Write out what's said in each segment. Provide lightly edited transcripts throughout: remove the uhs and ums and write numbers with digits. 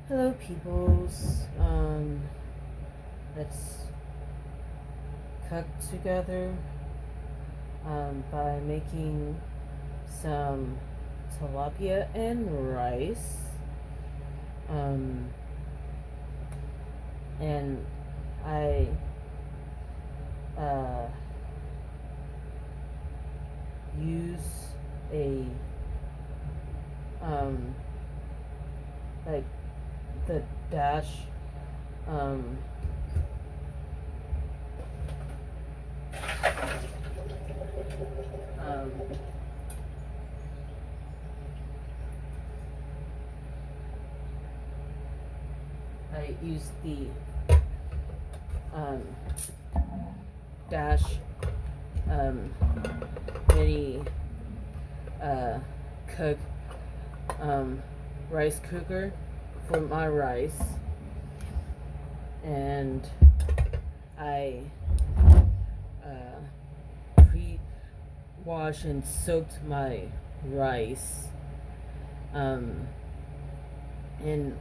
Hello, peoples. Let's cook together by making some tilapia and rice. Um, and I uh, use a um, like the dash um, um, I use the um, dash um, mini uh, cook rice cooker for my rice, and I pre-wash and soaked my rice, um, and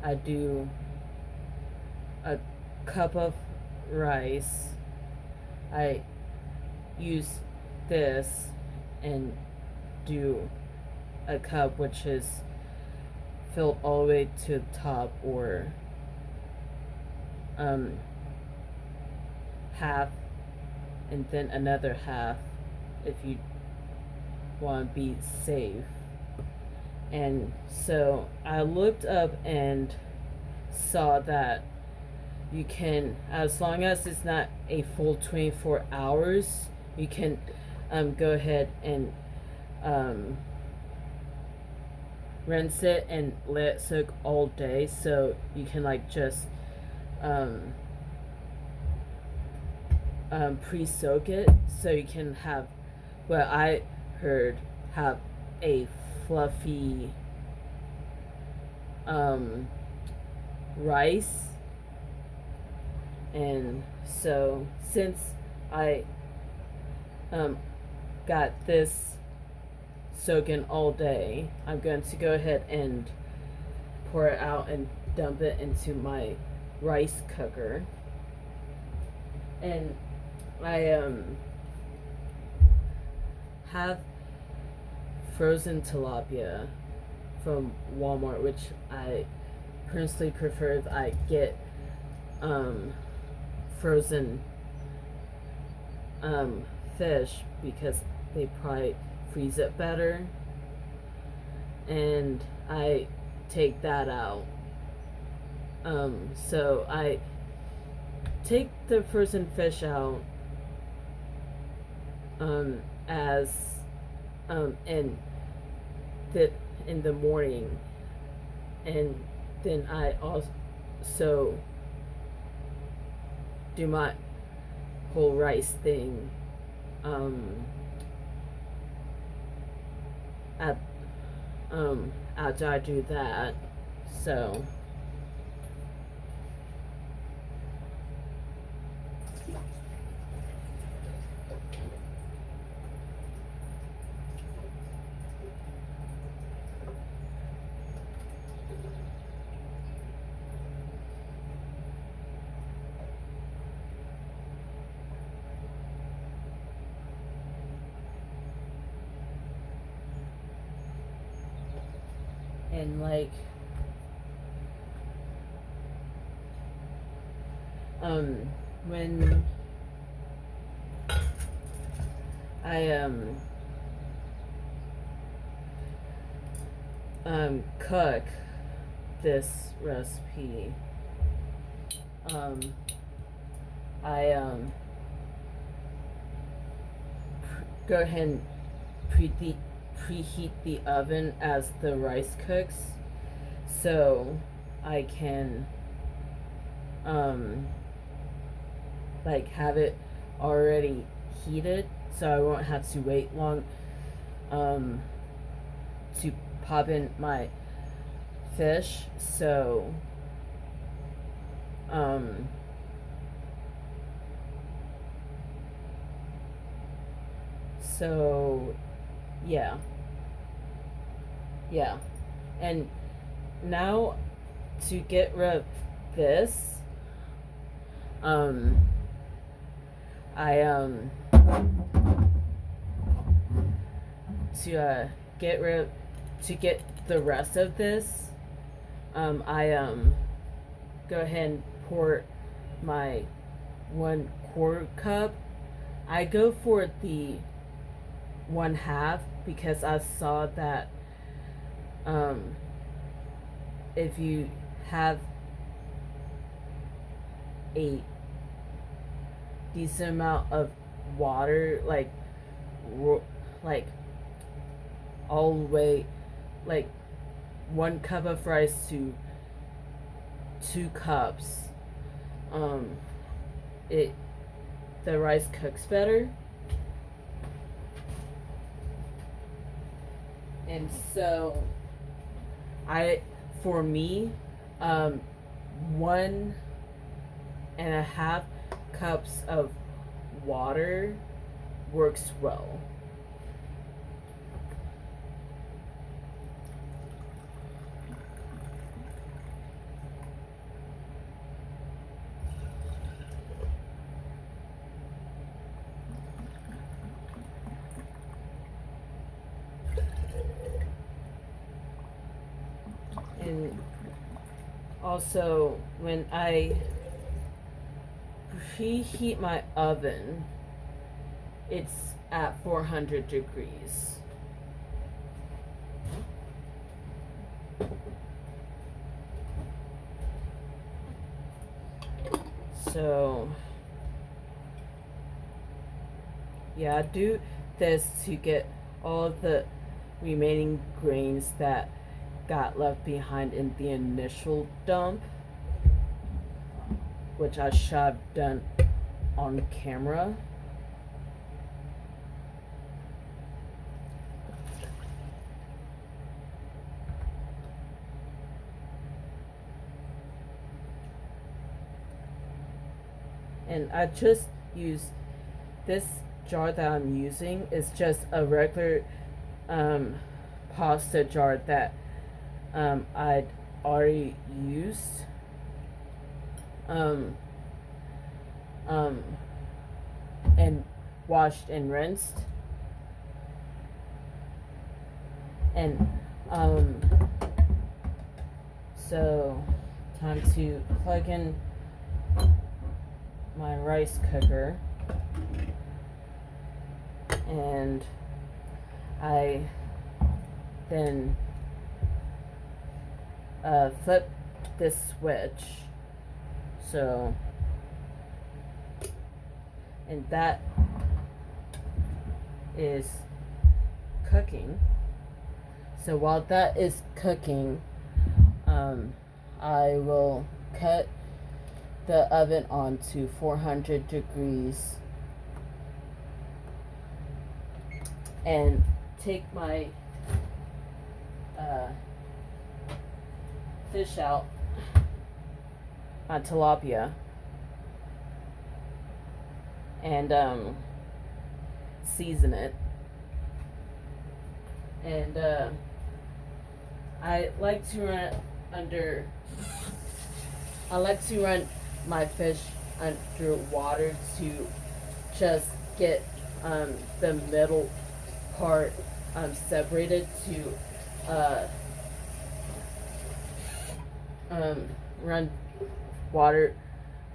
I do a cup of rice. I use this and do a cup which is filled all the way to the top, or um, half, and then another half if you want to be safe. And so I looked up and saw that you can, as long as it's not a full 24 hours, you can go ahead and rinse it and let it soak all day, so you can like just pre-soak it, so you can have what I heard, have a fluffy rice. And so since I got this soaking all day, I'm going to go ahead and pour it out and dump it into my rice cooker. And I have frozen tilapia from Walmart, which I personally prefer if I get frozen fish, because they probably freeze it better, and I take that out. So I take the frozen fish out as in the morning, and then I also do my whole rice thing at after I do that. So and like when I cook this recipe, I go ahead and preheat the oven as the rice cooks, so I can like have it already heated, so I won't have to wait long to pop in my fish. So so yeah, and now to get rid of this, um, I to get rid to get the rest of this, I go ahead and pour my 1/4 cup. I go for the 1/2 because I saw that if you have a decent amount of water, like all the way, like 1 cup of rice to 2 cups, it the rice cooks better. And so for me, 1.5 cups of water works well. And also, when I preheat my oven, it's at 400 degrees. So, yeah, I do this to get all of the remaining grains that got left behind in the initial dump, which I should have done on camera. And I just use this jar that I'm using is just a regular pasta jar that I'd already used. And washed and rinsed. And so time to plug in my rice cooker, and I then flip this switch, so, and that is cooking. So while that is cooking, I will cut the oven on to 400 degrees and take my fish out, my tilapia, and season it. And I like to run my fish under water to just get the middle part separated, to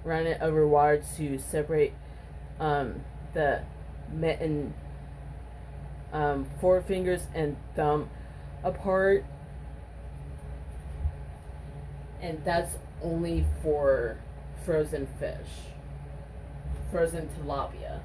run it over water to separate the mitten, forefingers and thumb apart. And that's only for frozen fish, frozen tilapia.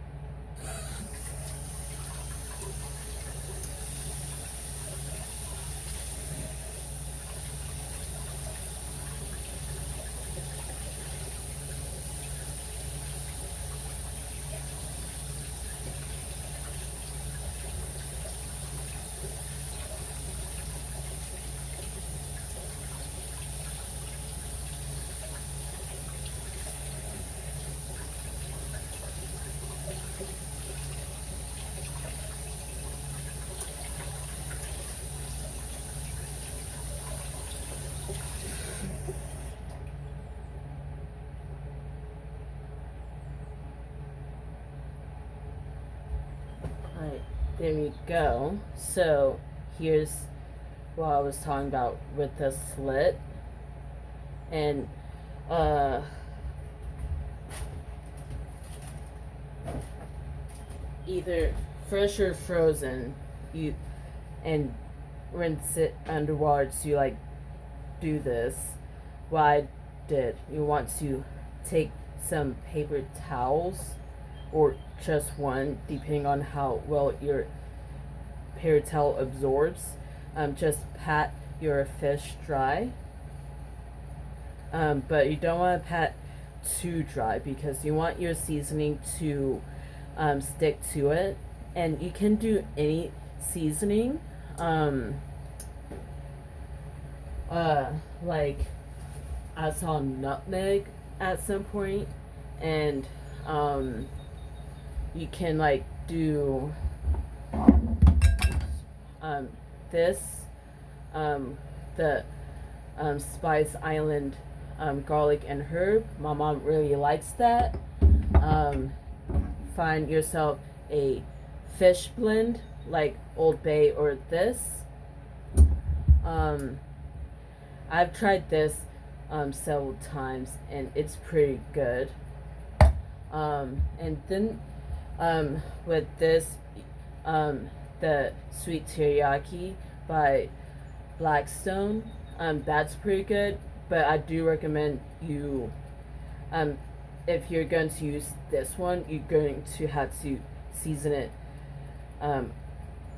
There we go. So here's what I was talking about with the slit. And either fresh or frozen, you and rinse it underwater to like do this. What I did, you want to take some paper towels or just one, depending on how well your paper towel absorbs. Just pat your fish dry, but you don't want to pat too dry because you want your seasoning to stick to it. And you can do any seasoning, like I saw nutmeg at some point, and you can like do this, the Spice Island garlic and herb. My mom really likes that. Find yourself a fish blend like Old Bay or this. I've tried this several times and it's pretty good. And then with this, the Sweet Teriyaki by Blackstone, that's pretty good. But I do recommend you, if you're going to use this one, you're going to have to season it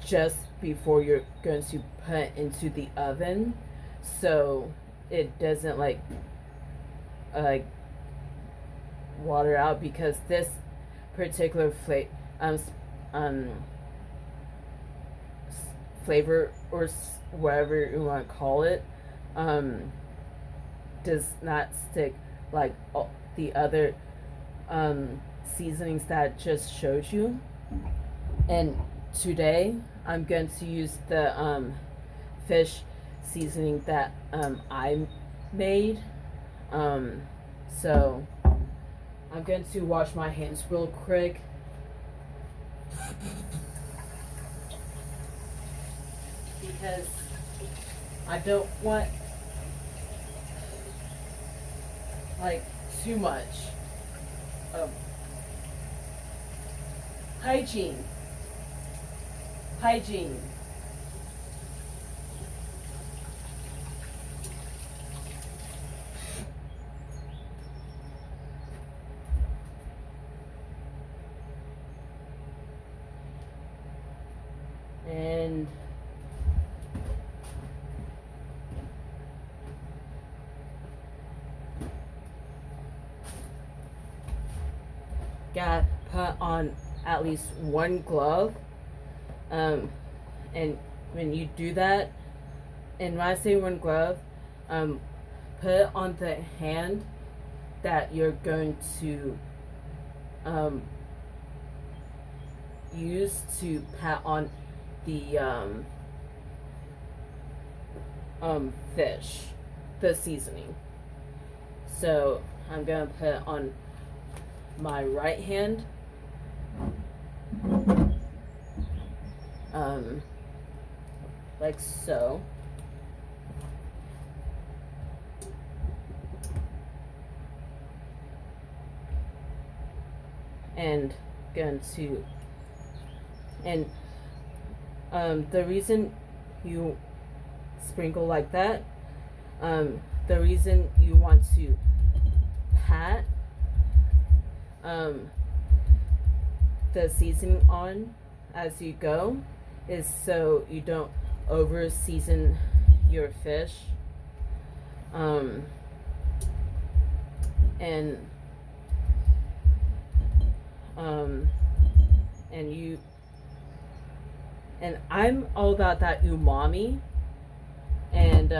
just before you're going to put it into the oven, so it doesn't like water out, because this particular flavor or whatever you want to call it does not stick like the other seasonings that I just showed you. And today I'm going to use the fish seasoning that I made. So I'm going to wash my hands real quick. Because I don't want like too much hygiene. And gotta put on at least one glove. And when you do that, and when I say one glove, put it on the hand that you're going to use to pat on the fish, the seasoning. So I'm gonna put it on my right hand, like so. And going to, and the reason you sprinkle like that, the reason you want to pat the seasoning on as you go is so you don't over season your fish, and and I'm all about that umami, and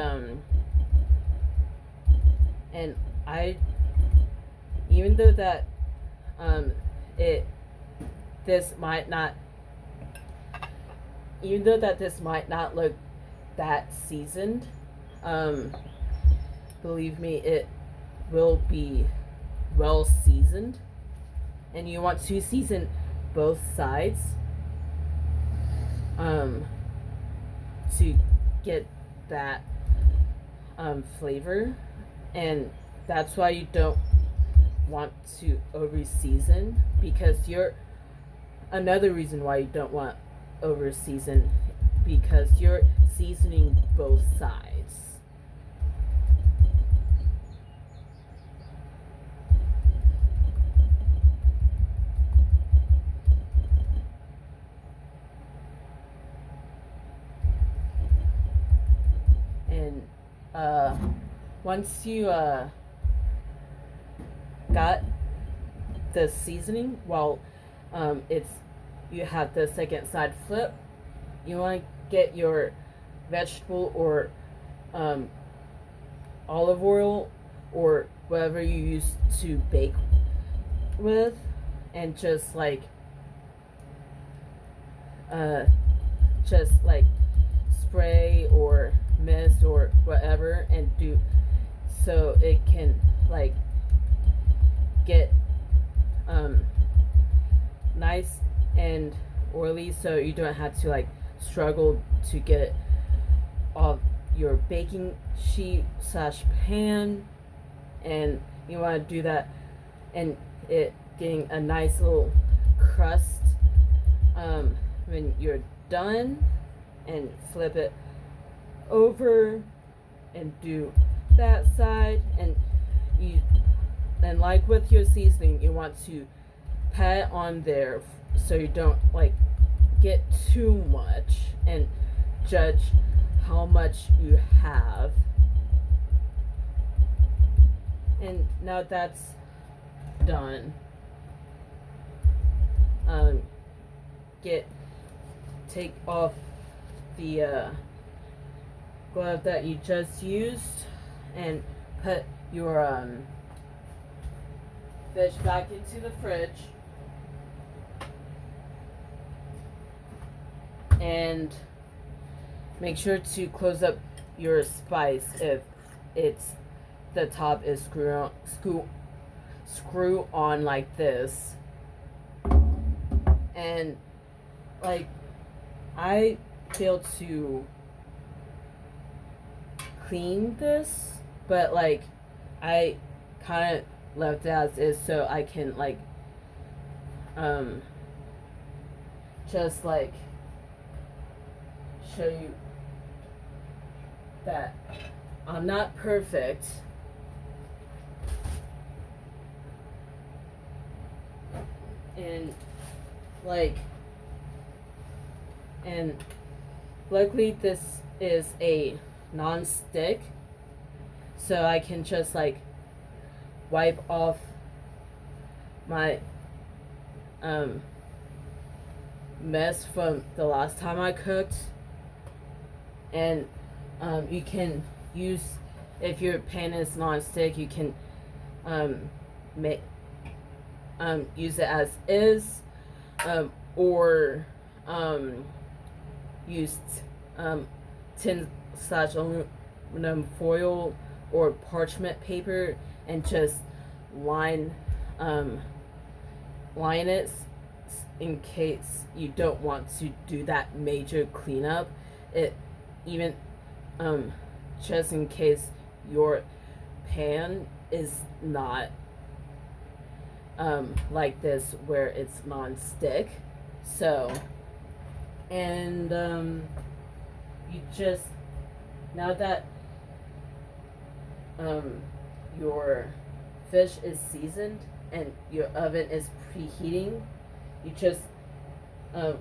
I, even though that this might not look that seasoned, believe me, it will be well seasoned. And you want to season both sides. um, to get that flavor, and that's why you don't want to over season, because you're another reason why you don't want over season, because you're seasoning both sides. And once you got the seasoning, while it's you have the second side flip, you want to get your vegetable or olive oil or whatever you use to bake with, and just like spray or mist or whatever, and do so it can like get nice and oily, so you don't have to like struggle to get it off your baking sheet slash pan. And you want to do that, and it getting a nice little crust when you're done, and flip it over and do that side. And like with your seasoning, you want to pat it on there so you don't like get too much, and judge how much you have. And now that's done, take off the glove that you just used, and put your fish back into the fridge, and make sure to close up your spice if it's the top is screw on like this. And like I failed to clean this, but like I kind of left it as is, so I can like just like show you that I'm not perfect. And like, and luckily this is a non-stick, so I can just like wipe off my mess from the last time I cooked. And you can use, if your pan is non-stick, you can use it as is, or use tin slash aluminum foil or parchment paper, and just line it in case you don't want to do that major cleanup. It even just in case your pan is not like this where it's non-stick. So, and you just, now that your fish is seasoned and your oven is preheating, you just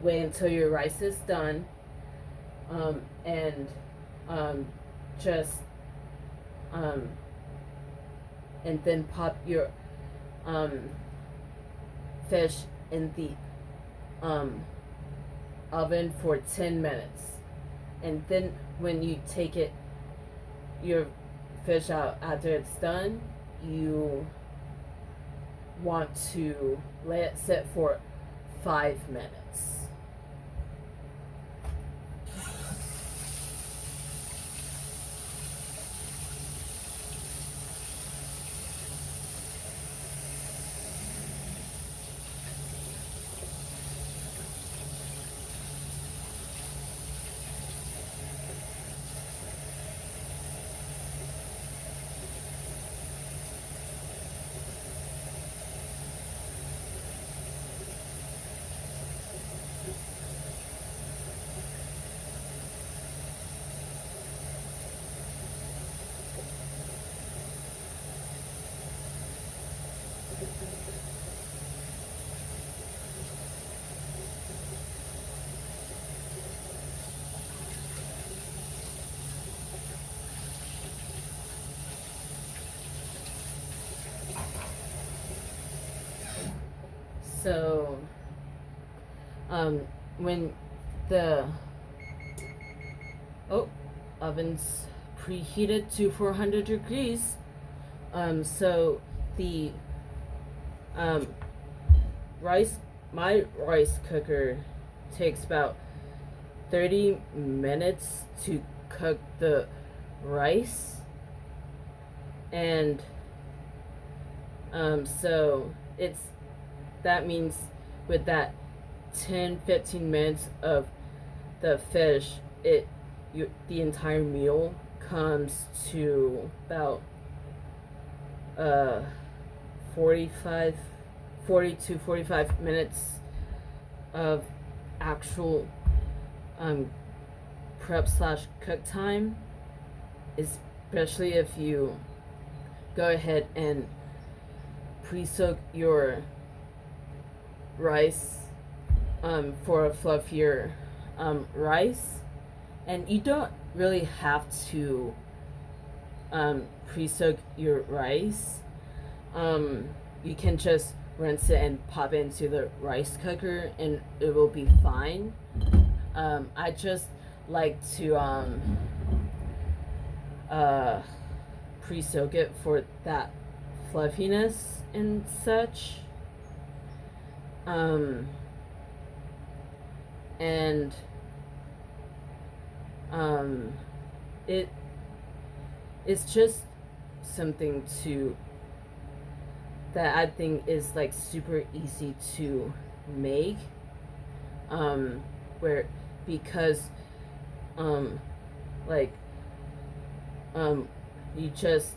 wait until your rice is done, and just and then pop your fish in the oven for 10 minutes. And then when you take your fish out after it's done, you want to let it sit for 5 minutes. So, when the oven's preheated to 400 degrees, so the um, my rice cooker takes about 30 minutes to cook the rice, and so that means with that 10-15 minutes of the fish, the entire meal comes to about 40 to 45 minutes of actual prep / cook time, especially if you go ahead and pre-soak your rice for a fluffier rice. And you don't really have to pre-soak your rice. You can just rinse it and pop it into the rice cooker and it will be fine. I just like to pre-soak it for that fluffiness and such. And it's just something that I think is like super easy to make, where because like you just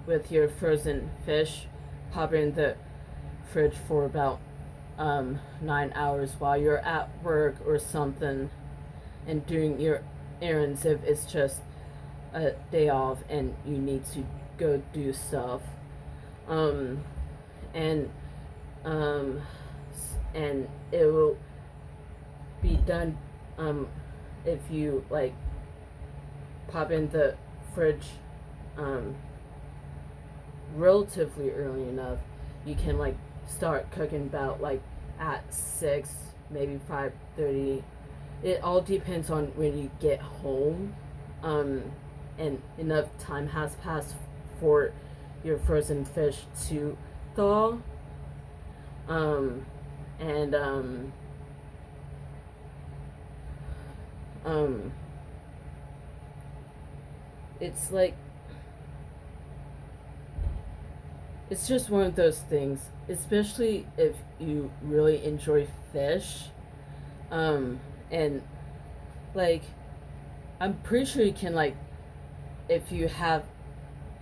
with your frozen fish pop it in the fridge for about 9 hours while you're at work or something and doing your errands, if it's just a day off and you need to go do stuff, and it will be done if you like pop in the fridge relatively early enough. You can like start cooking about like at 6, maybe 5:30. It all depends on when you get home, and enough time has passed for your frozen fish to thaw. And it's like it's just one of those things, especially if you really enjoy fish. And like I'm pretty sure you can, like, if you have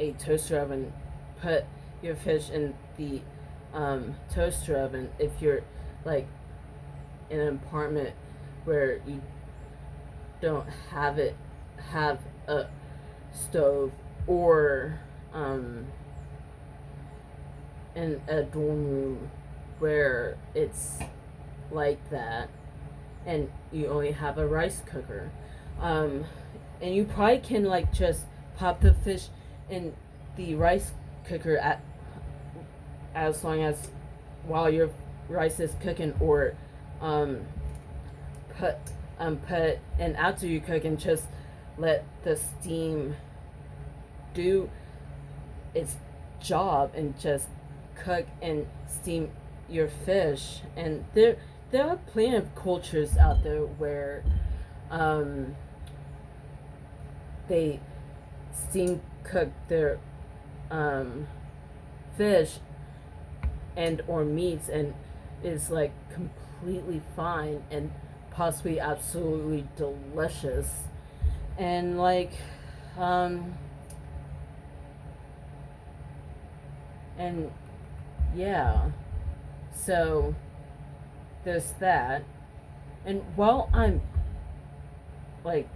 a toaster oven, put your fish in the toaster oven. If you're like in an apartment where you don't have a stove, or in a dorm room where it's like that and you only have a rice cooker, and you probably can like just pop the fish in the rice cooker as long as while your rice is cooking, or put and after you cook, and just let the steam do its job and just cook and steam your fish. And there are plenty of cultures out there where they steam cook their fish and or meats, and is like completely fine and possibly absolutely delicious. And like and yeah, so there's that. And while I'm like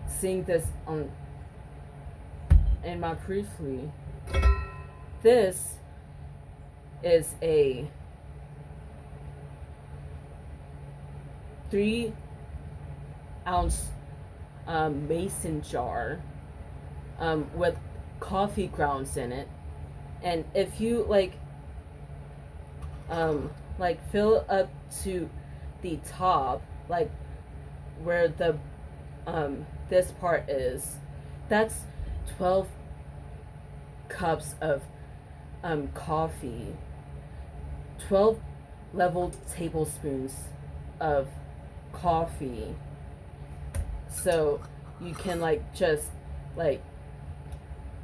seeing this on in my briefly, this is a 3-ounce mason jar with coffee grounds in it. And if you like like fill up to the top, like where the this part is. That's 12 cups of coffee, 12 level tablespoons of coffee. So you can like just like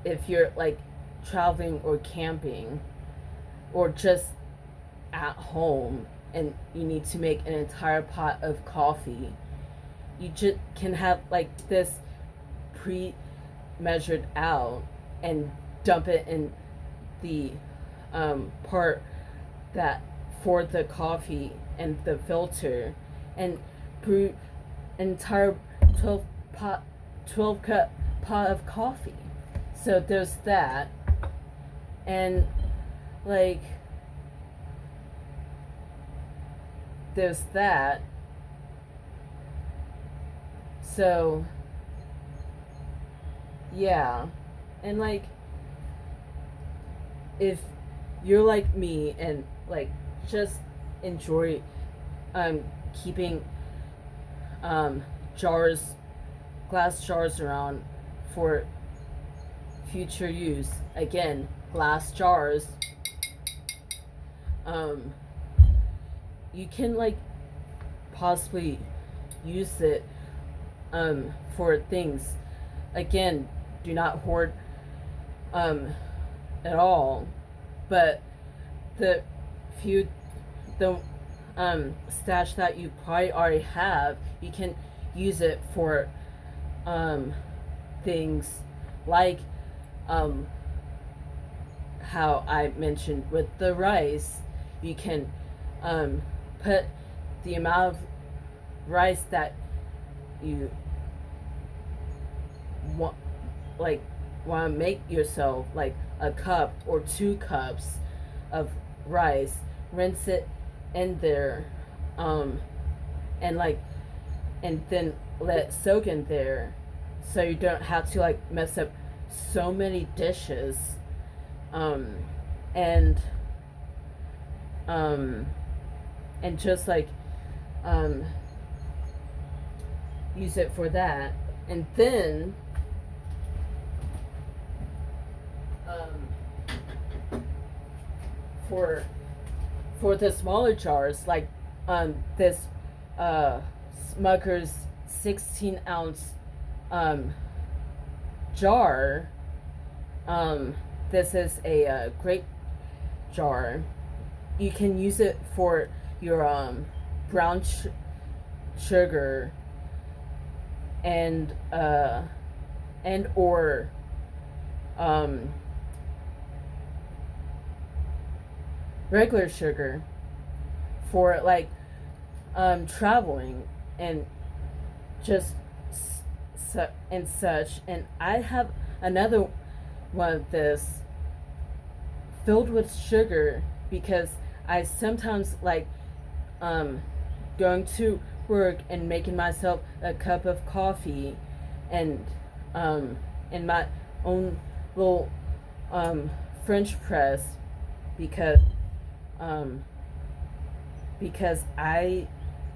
if you're like traveling or camping or just at home and you need to make an entire pot of coffee, you just can have like this pre-measured out and dump it in the part that for the coffee and the filter and brew an entire 12 cup pot of coffee. So there's that. And like there's that. So yeah. And like if you're like me and like just enjoy keeping jars, glass jars around for future use, again, glass jars, you can like possibly use it for things. Again, do not hoard at all, but the stash that you probably already have, you can use it for things like how I mentioned with the rice. You can put the amount of rice that you want to make yourself, like a cup or 2 cups of rice, rinse it in there and then let it soak in there so you don't have to like mess up so many dishes and just like use it for that. And then for the smaller jars, like this Smucker's 16-ounce jar, this is a grape jar. You can use it for your brown sugar and or regular sugar for like traveling and just and such. And I have another one of this filled with sugar because I sometimes like going to work and making myself a cup of coffee and in my own little French press because I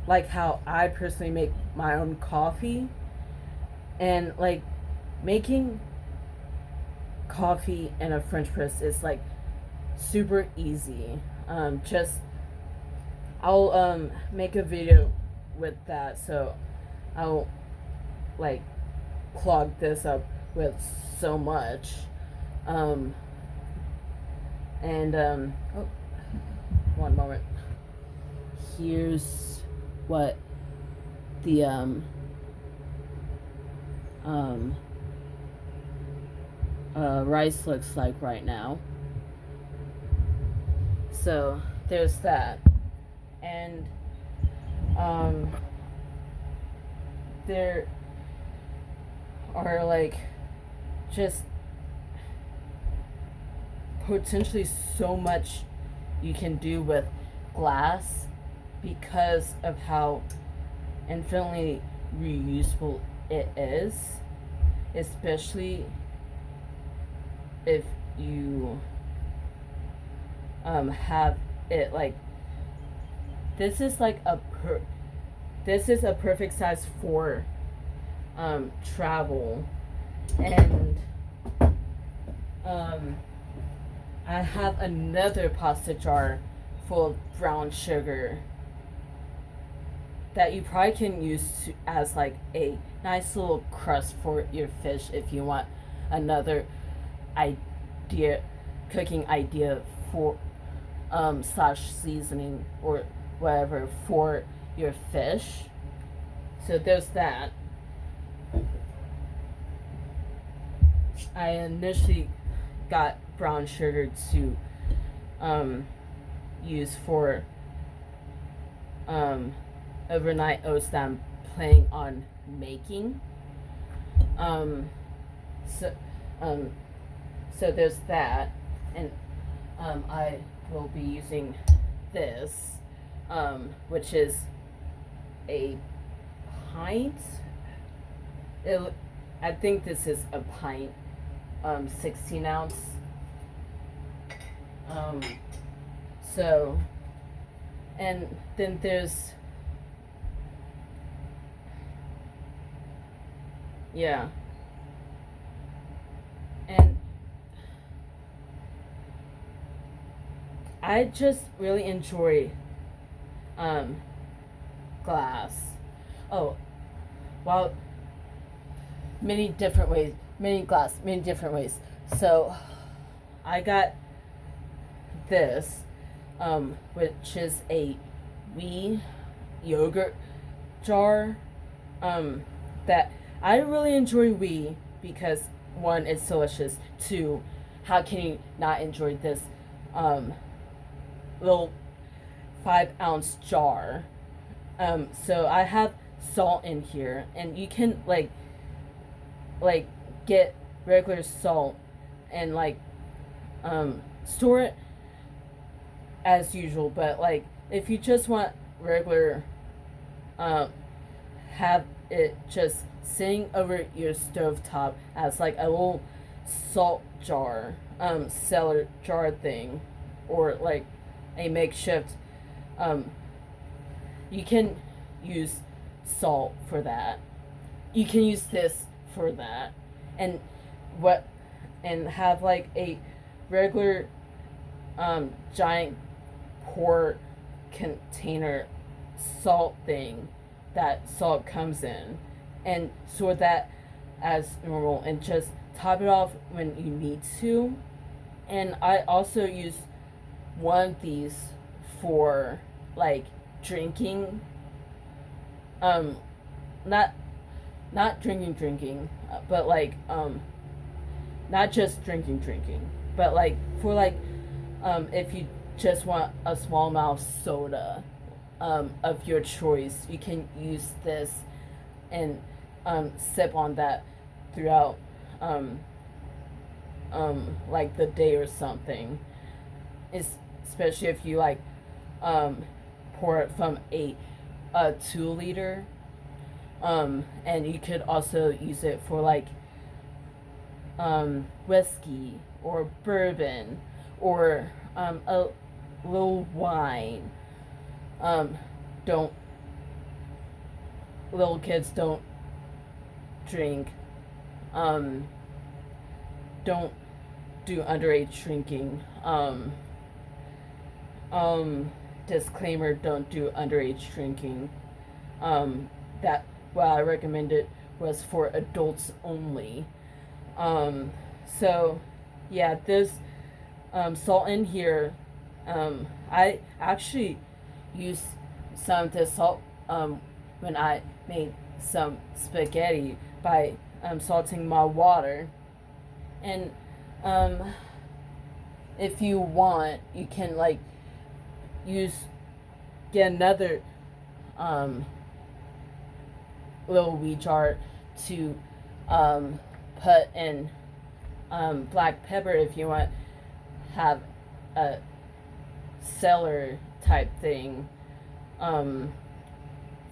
like how I personally make my own coffee, and like making coffee in a French press is like super easy. I'll make a video with that, so I'll like clog this up with so much. Oh, one moment. Here's what the rice looks like right now. So there's that. And there are like just potentially so much you can do with glass because of how infinitely reusable it is, especially if you have it like this is like this is a perfect size for travel. And I have another pasta jar full of brown sugar that you probably can use as like a nice little crust for your fish if you want another idea, cooking idea for slash seasoning or whatever for your fish. So there's that. I initially got brown sugar to use for overnight oats that I'm planning on making. So so there's that, and I will be using this, which is a pint. I think this is a pint, 16 ounce. So, and then there's, yeah, and I just really enjoy glass. Oh, well, many different ways, many different ways. So I got this, which is a wee yogurt jar. That I really enjoy wee because one, it's delicious. Two, how can you not enjoy this little 5-ounce jar? So I have salt in here, and you can like get regular salt and store it as usual, but like if you just want regular, have it just sitting over your stovetop as like a little salt jar, cellar jar thing, or like a makeshift, you can use salt for that. You can use this for that, and have like a regular giant pour container salt thing that salt comes in, and store that as normal, and just top it off when you need to. And I also use one of these for like drinking, not drinking, but like not just drinking, but like for like if you just want a small amount of soda of your choice, you can use this and sip on that throughout like the day or something. Especially if you like pour it from a 2 liter. And you could also use it for like whiskey or bourbon or a little wine. Don't Little kids don't drink. Don't do underage drinking. Disclaimer: don't do underage drinking. That what I recommended was for adults only. So yeah, there's salt in here. I actually used some of this salt when I made some spaghetti by salting my water. And if you want, you can like get another little wee jar to put in black pepper if you want have a cellar type thing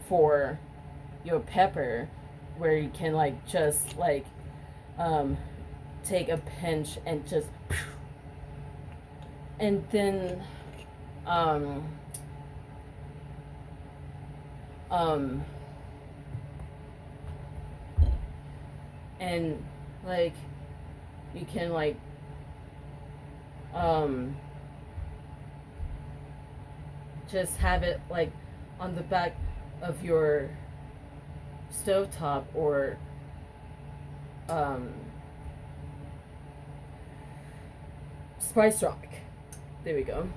for your pepper, where you can like just like take a pinch and just, and then um and like you can like um just have it like on the back of your stovetop or um spice rack. There we go.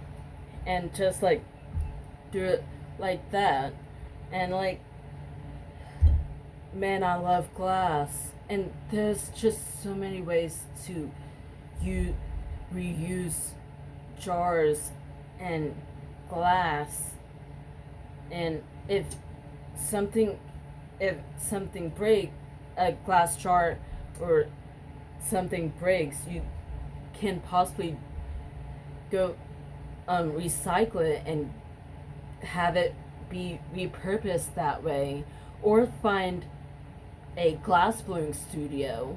And just like do it like that. And like, man, I love glass. And there's just so many ways to reuse jars and glass. And something if something break a glass jar or something breaks, you can possibly go recycle it and have it be repurposed that way, or find a glass blowing studio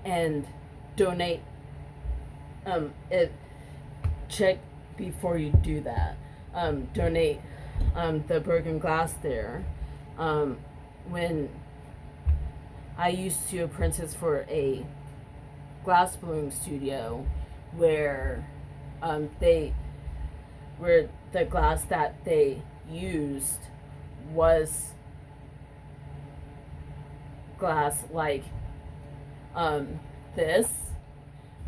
and donate it. Check before you do that. Donate the broken glass there. When I used to apprentice for a glass blowing studio where where the glass that they used was glass like this,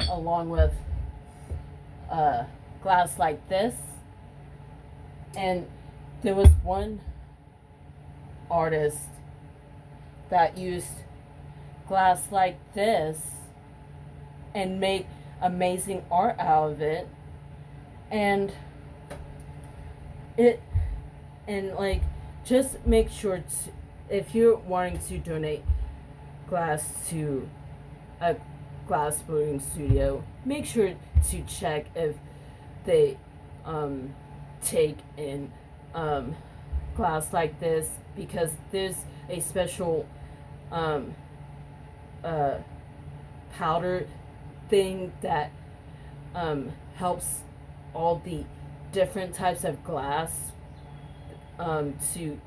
along with glass like this. And there was one artist that used glass like this and made amazing art out of it. And like, just make sure to, if you're wanting to donate glass to a glass blowing studio, make sure to check if they take in glass like this, because there's a special powder thing that helps all the different types of glass to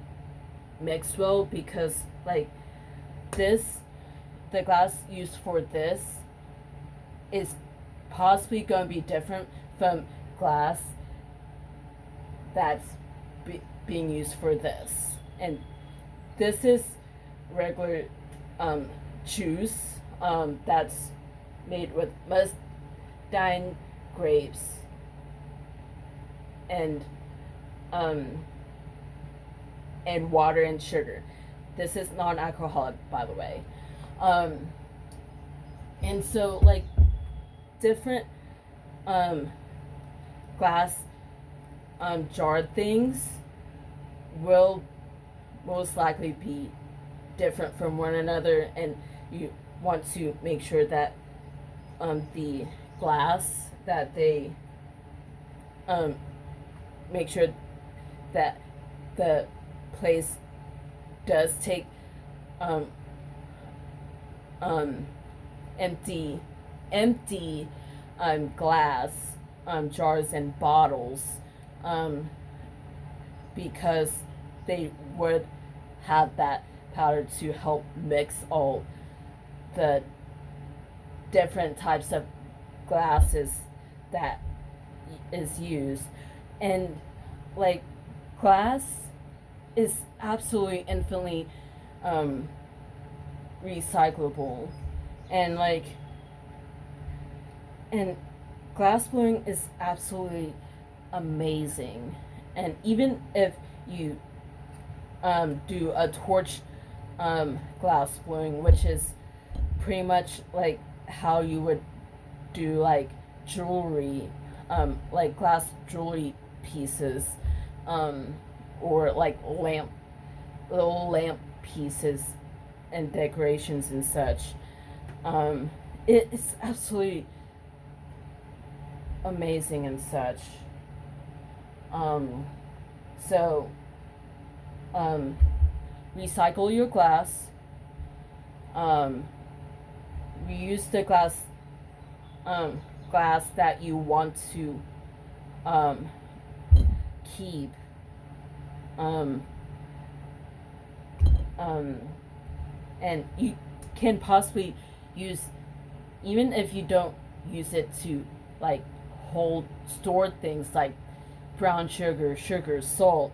mix well, because like this, the glass used for this is possibly going to be different from glass that's being used for this. And this is regular juice that's made with muscadine grapes and water and sugar. This is non-alcoholic, by the way. And so like different glass jar things will most likely be different from one another, and you want to make sure that the glass that they make sure that the place does take empty glass jars and bottles, because they would have that powder to help mix all the different types of glasses that is used. And like, glass is absolutely infinitely recyclable, and like, and glass blowing is absolutely amazing. And even if you do a torch glass blowing, which is pretty much like how you would do like jewelry, like glass jewelry pieces, or like little lamp pieces and decorations and such. It's absolutely amazing and such. So recycle your glass. Reuse the glass that you want to keep, Um, um, and you can possibly use, even if you don't use it to like hold stored things like brown sugar, salt,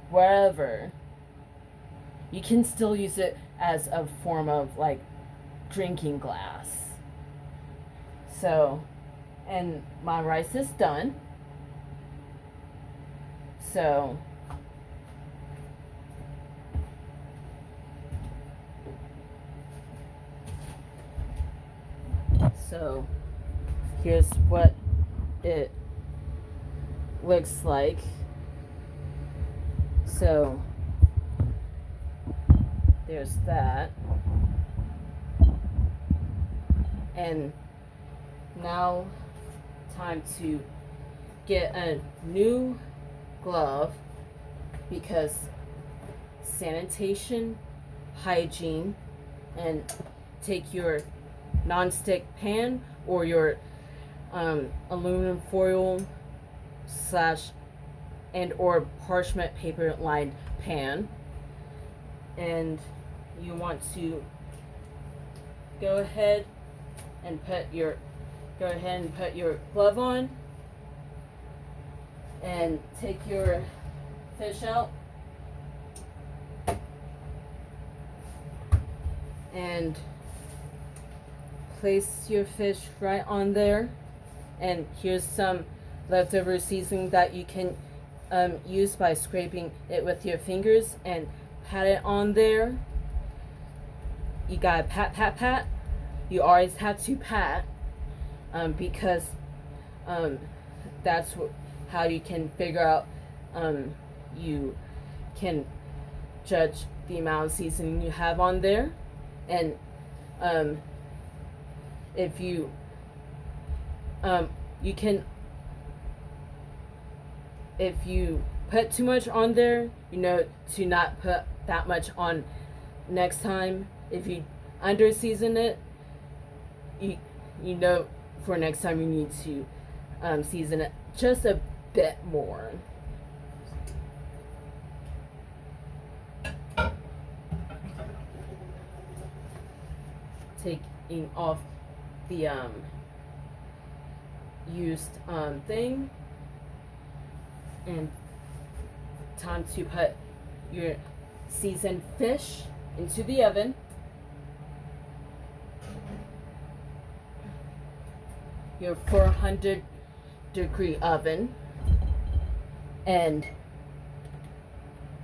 wherever, you can still use it as a form of like drinking glass. So, and my rice is done. So, here's what it looks like. So, there's that. And now, time to get a new glove, because sanitation, hygiene, and take your non-stick pan or your aluminum foil slash and or parchment paper lined pan, and you want to go ahead and put your glove on and take your fish out and place your fish right on there. And here's some leftover seasoning that you can use by scraping it with your fingers and pat it on there. You gotta pat. You always have to pat, because that's how you can figure out, you can judge the amount of seasoning you have on there. And if you you can, if you put too much on there, you know to not put that much on next time. If you under season it, you know for next time you need to season it just a bit more. Taking off the used thing, and time to put your seasoned fish into the oven. Your 400-degree oven, and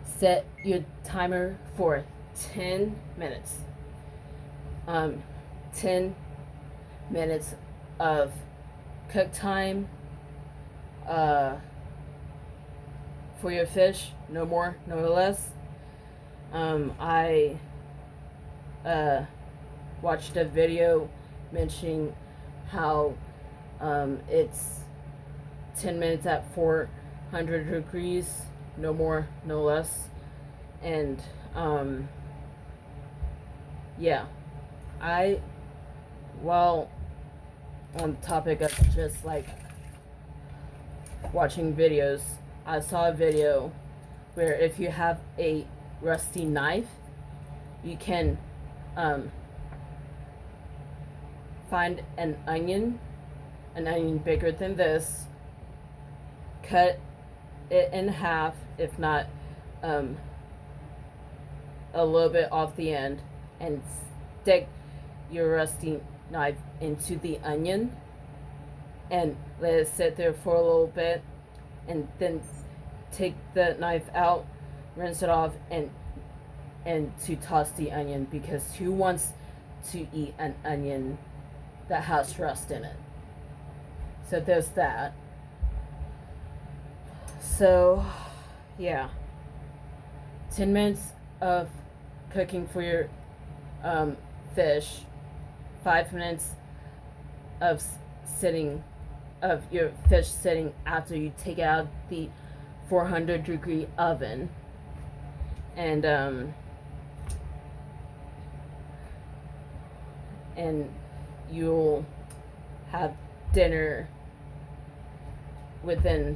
set your timer for 10 minutes. 10 minutes of cook time for your fish, no more, no less. I watched a video mentioning how it's 10 minutes at 400 degrees, no more, no less. And yeah, while on the topic of just like watching videos, I saw a video where if you have a rusty knife, you can find an onion bigger than this, cut it in half, if not a little bit off the end, and stick your rusty knife into the onion and let it sit there for a little bit, and then take the knife out, rinse it off, and to toss the onion, because who wants to eat an onion that has rust in it? So there's that. So yeah, 10 minutes of cooking for your fish, 5 minutes of your fish sitting after you take it out of the 400-degree oven, and you'll have dinner within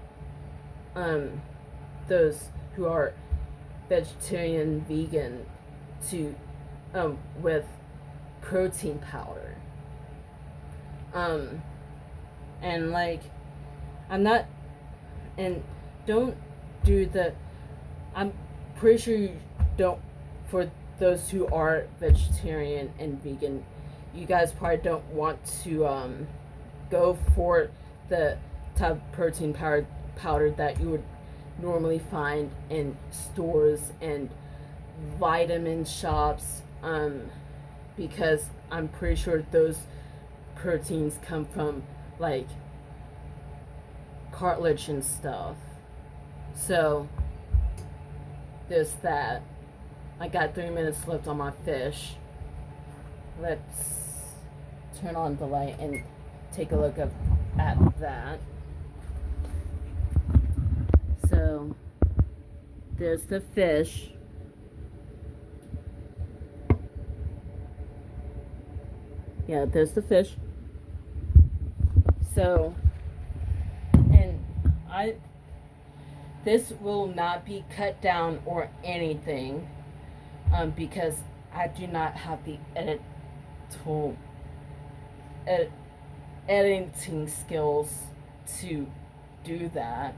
um, those who are vegetarian, vegan, to with protein powder. Um, and like, I'm not, and don't do the, I'm pretty sure you don't, for those who are vegetarian and vegan, you guys probably don't want to go for the type of protein powder that you would normally find in stores and vitamin shops, because I'm pretty sure those proteins come from like cartilage and stuff. So there's that. I got 3 minutes left on my fish. Let's turn on the light and take a look at that. So there's the fish. Yeah, there's the fish. So, and this will not be cut down or anything, because I do not have the editing skills to do that.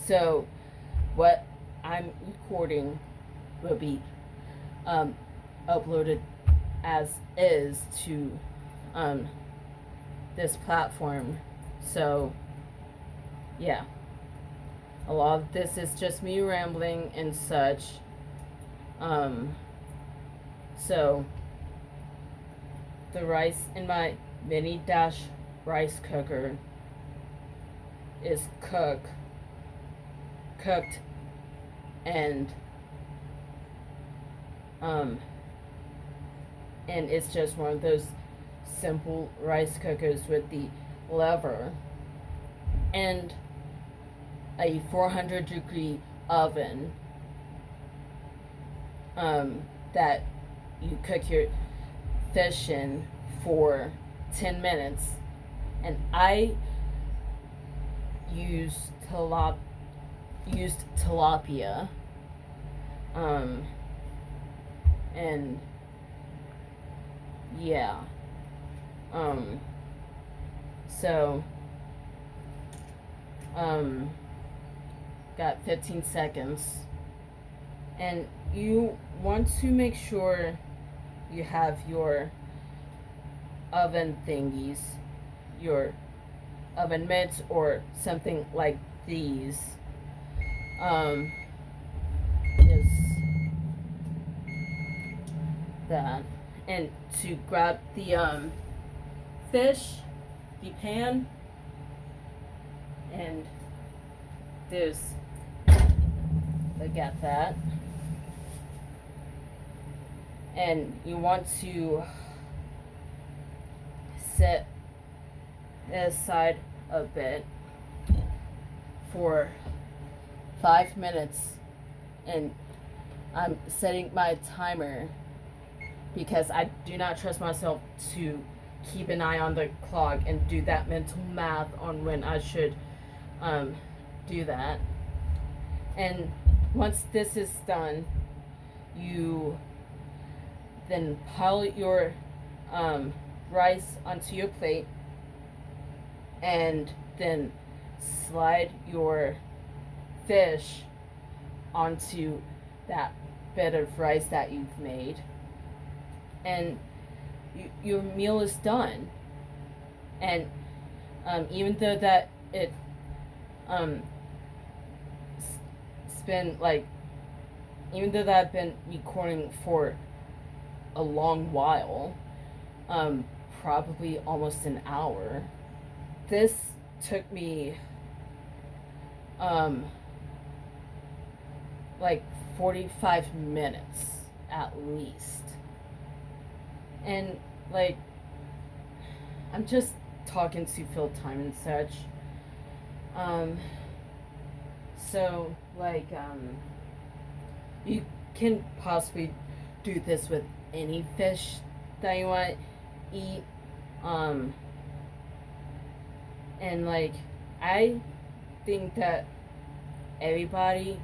So what I'm recording will be uploaded as is to this platform. So yeah, a lot of this is just me rambling and such. So the rice in my mini dash rice cooker is cooked and it's just one of those simple rice cookers with the lever and a 400-degree oven that you cook your fish in for 10 minutes. And I used tilapia, and yeah, so got 15 seconds, and you want to make sure you have your oven thingies, your oven mitts or something like these. Is that, and to grab the fish, the pan, and there's, look at that, and you want to set it aside a bit for 5 minutes, and I'm setting my timer because I do not trust myself to keep an eye on the clock and do that mental math on when I should do that. And once this is done, you then pile your rice onto your plate and then slide your fish onto that bed of rice that you've made, and your meal is done. And even though that it spend like, even though that I've been recording for a long while, probably almost an hour, this took me like 45 minutes at least. And like, I'm just talking to fill time and such. So like, you can possibly do this with any fish that you want to eat. And like, I think that anybody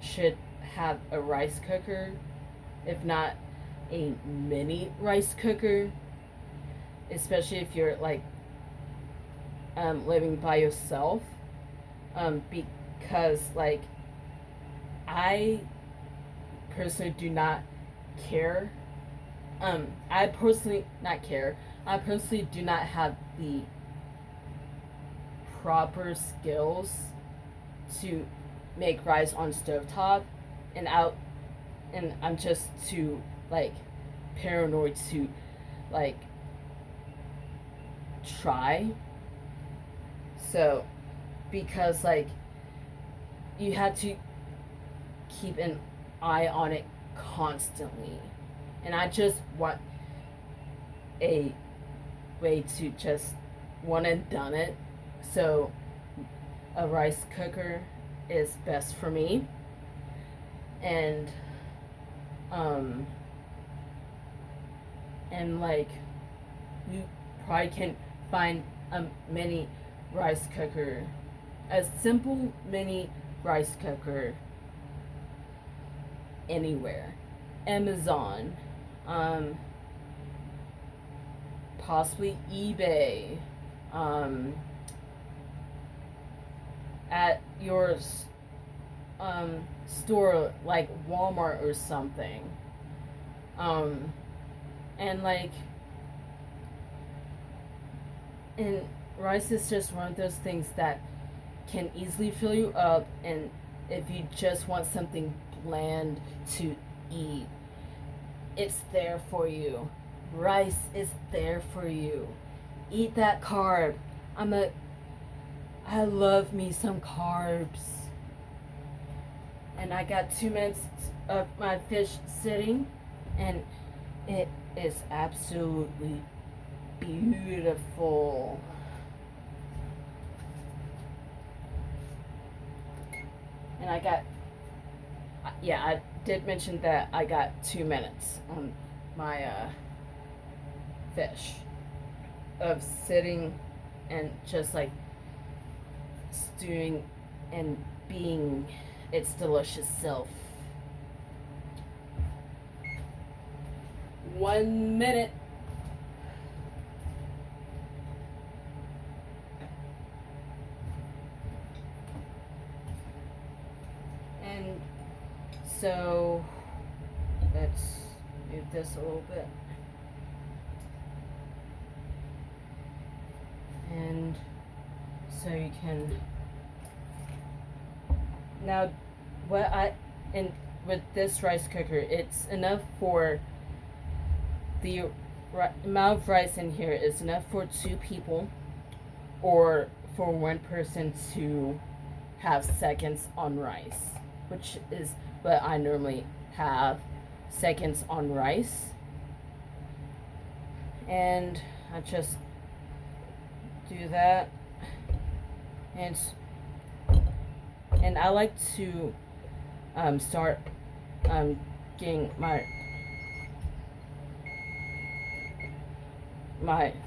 should have a rice cooker, if not a mini rice cooker, especially if you're like living by yourself, because like I personally do not care. I personally do not have the proper skills to make rice on stovetop, and I'm just too like paranoid to like try. So because like you have to keep an eye on it constantly, and I just want a way to just one and done it. So a rice cooker is best for me. And and like you probably can find a mini rice cooker, a simple mini rice cooker, anywhere. Amazon, possibly eBay, at your store like Walmart or something. And like, and rice is just one of those things that can easily fill you up, and if you just want something bland to eat, it's there for you. Rice is there for you. Eat that carb. I love me some carbs. And I got 2 minutes of my fish sitting, and it is absolutely beautiful. And I did mention that I got 2 minutes on my fish of sitting and just like stewing and being its delicious self. 1 minute. And so let's move this a little bit. And so you can now and with this rice cooker, it's enough for the amount of rice in here is enough for 2 people, or for 1 person to have seconds on rice, which is what I normally have, seconds on rice. And I just do that, and I like to start getting my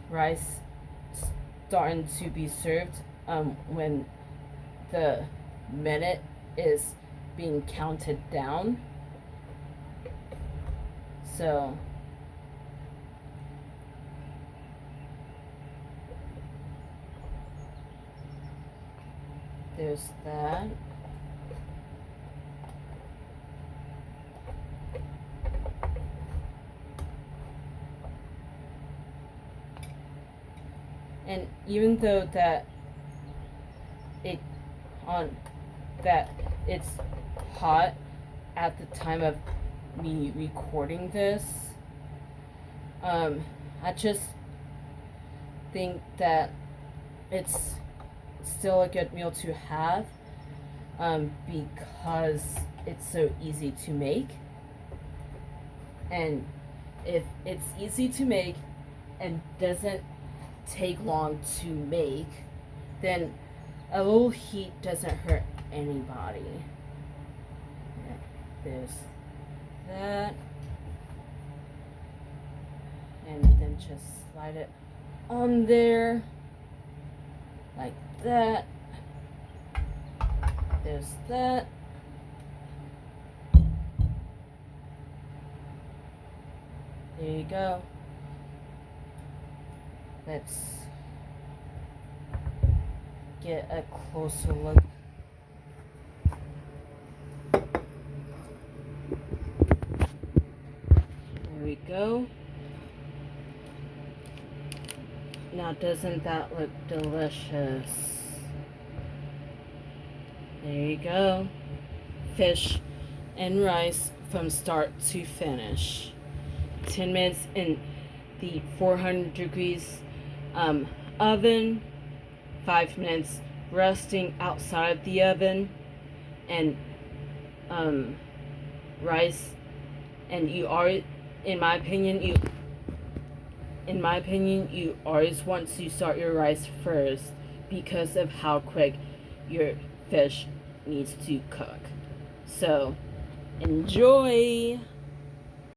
rice starting to be served when the minute is being counted down. So there's that. And even though that it's hot at the time of me recording this, I just think that it's still a good meal to have, because it's so easy to make. And if it's easy to make and doesn't take long to make, then a little heat doesn't hurt anybody. There's that. And then just slide it on there like that. There's that. There you go. Let's get a closer look. There we go. Now, doesn't that look delicious? There you go. Fish and rice from start to finish. 10 minutes in the 400 degrees oven. 5 minutes resting outside the oven. And rice. And you are, in my opinion, you always want to start your rice first because of how quick your fish needs to cook. So, enjoy!